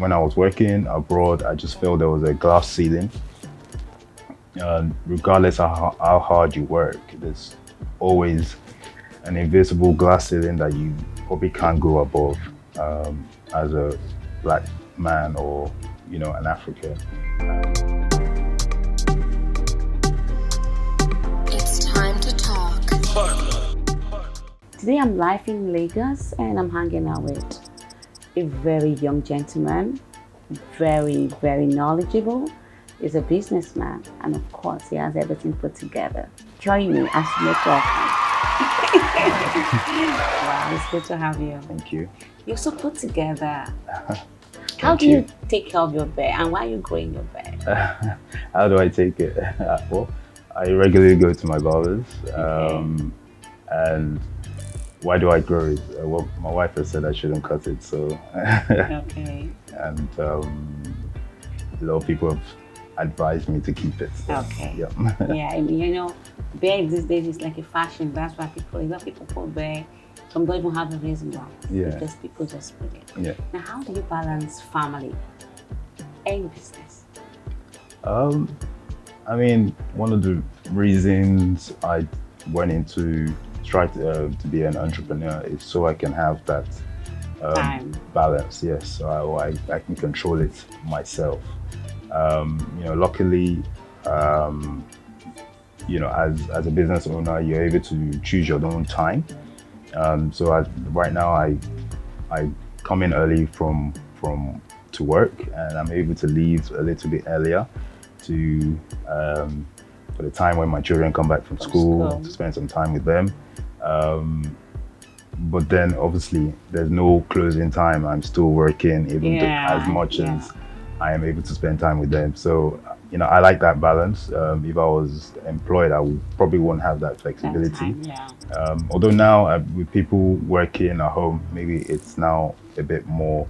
when I was working abroad, I just felt there was a glass ceiling. Regardless of how hard you work, there's always an invisible glass ceiling that you probably can't go above as a black man or an African. It's time to talk. Today I'm live in Lagos and I'm hanging out with a very young gentleman, very, very knowledgeable. He's a businessman and of course he has everything put together. Join me as we make welcome. Wow, it's good to have you. Thank you. You're so put together. How do you take care of your beard and why are you growing your beard? How do I take it? Well, I regularly go to my barbers. And why do I grow it? Well, my wife has said I shouldn't cut it, so. Okay. And a lot of people have advised me to keep it. So, okay. Yeah. Yeah, I mean, beard these days is like a fashion. That's why a lot of people put beard. Some don't even have a reason why. Yeah. Because people just put it. Yeah. Now, how do you balance family and business? I mean, one of the reasons I went into try to be an entrepreneur is so I can have that balance. Yes, so I can control it myself. Luckily, as a business owner, you're able to choose your own time. Right now, I come in early from to work, and I'm able to leave a little bit earlier to for the time when my children come back from school to spend some time with them. But then obviously there's no closing time. I'm still working even as much as I am able to spend time with them. So, I like that balance. If I was employed, I probably wouldn't have that flexibility. Although now with people working at home, maybe it's now a bit more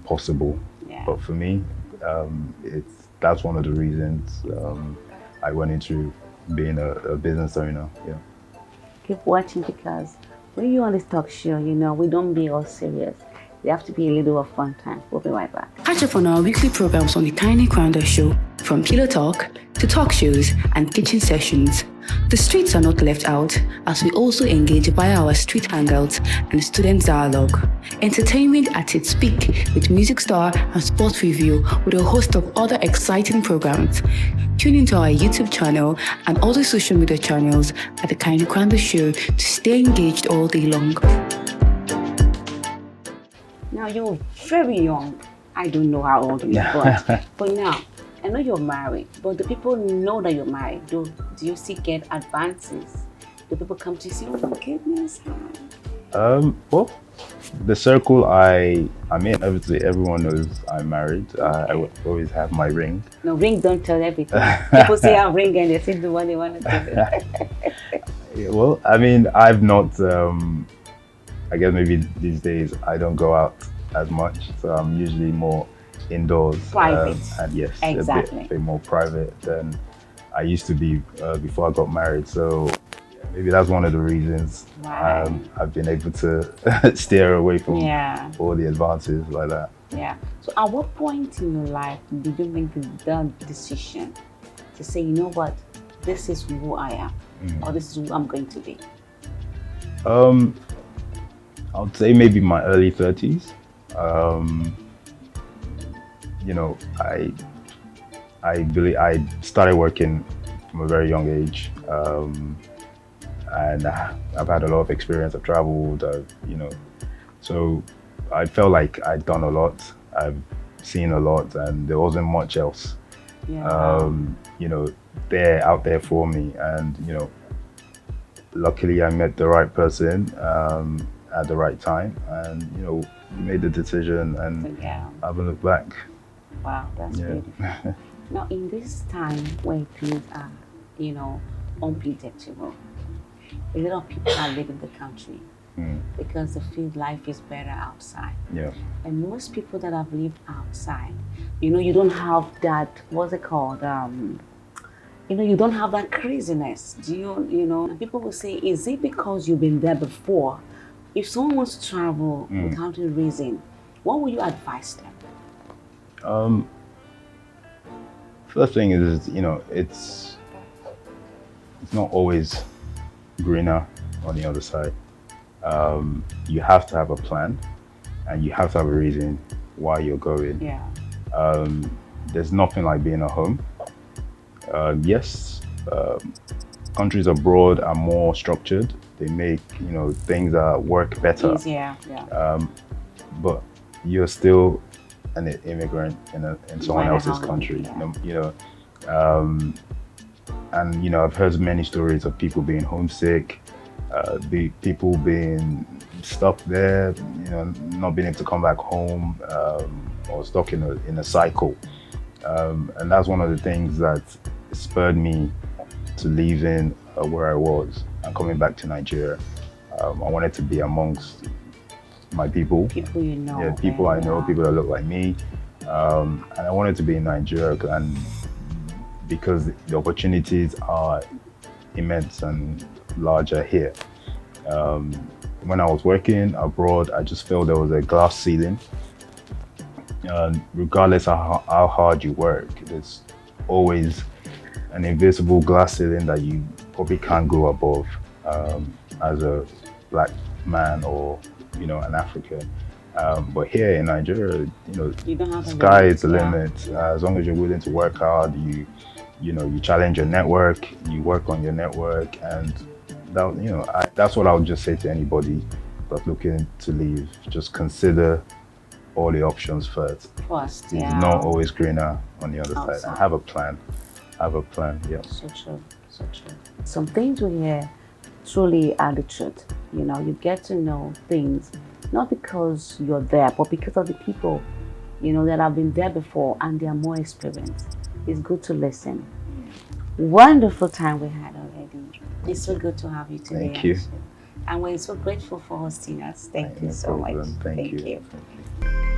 possible. Yeah. But for me, that's one of the reasons I went into being a business owner. Yeah. Keep watching because when you're on this talk show, we don't be all serious. There have to be a little of fun time. We'll be right back. Catch up on our weekly programs on the Kranda show, from pillow talk to talk shows and kitchen sessions. The streets are not left out as we also engage via our street hangouts and student dialogue. Entertainment at its peak with music star and sports review with a host of other exciting programs. Tune into our YouTube channel and other social media channels at the Kranda show to stay engaged all day long. Now you're very young. I don't know how old you are, but now I know you're married. But do people know that you're married? Do you still get advances? Do people come to you and say, "Oh my goodness"? Well, the circle I'm in, obviously everyone knows I'm married. I would always have my ring. No, ring don't tell everything. People say I have ring and they think the one they want to do. Well, I mean, I've not. I guess maybe these days I don't go out as much, so I'm usually more indoors. Private. And yes, exactly. a bit more private than I used to be before I got married. So maybe that's one of the reasons I've been able to steer away from all the advances like that. Yeah. So at what point in your life did you make the decision to say, you know what, this is who I am, or this is who I'm going to be? I would say maybe my early 30s. I believe I started working from a very young age, and I've had a lot of experience. I've traveled, so I felt like I'd done a lot. I've seen a lot, and there wasn't much else, out there for me. And luckily, I met the right person at the right time, and made the decision, and I haven't looked back. Wow, that's beautiful. Now, in this time where things are, unpredictable, a lot of people are leaving the country because they feel life is better outside. Yeah. And most people that have lived outside, you don't have that, what's it called? You don't have that craziness. And people will say, is it because you've been there before? If someone wants to travel without a reason, what would you advise them? Um, First thing is, it's not always greener on the other side. You have to have a plan, and you have to have a reason why you're going. Yeah. Um, there's nothing like being at home. Yes, countries abroad are more structured. They make things that work better. Easier. Yeah. But you're still an immigrant in someone Right, else's how- country. yeah. Um, and I've heard many stories of people being homesick, people being stuck there, not being able to come back home, or stuck in a cycle. And that's one of the things that spurred me to leaving where I was and coming back to Nigeria. I wanted to be amongst my people. People you know. Yeah, people I know, people that look like me. And I wanted to be in Nigeria, and because the opportunities are immense and larger here. When I was working abroad, I just felt there was a glass ceiling. Regardless of how hard you work, there's always an invisible glass ceiling that you probably can't go above as a black man or an African. But here in Nigeria, You don't have a sky limit, is the yeah. limit. As long as you're willing to work hard, you challenge your network, you work on your network, and that's what I would just say to anybody that's looking to leave. Just consider all the options first. First, It's yeah. not always greener on the other side. Outside. And have a plan. Have a plan. Yeah. So true. So true. Some things we hear truly are the truth. You get to know things not because you're there, but because of the people, that have been there before and they are more experienced. It's good to listen. Wonderful time we had already. It's so good to have you today. Thank you. actually. And we're so grateful for hosting us. Thank you No so much. problem. Thank you. you. Thank you.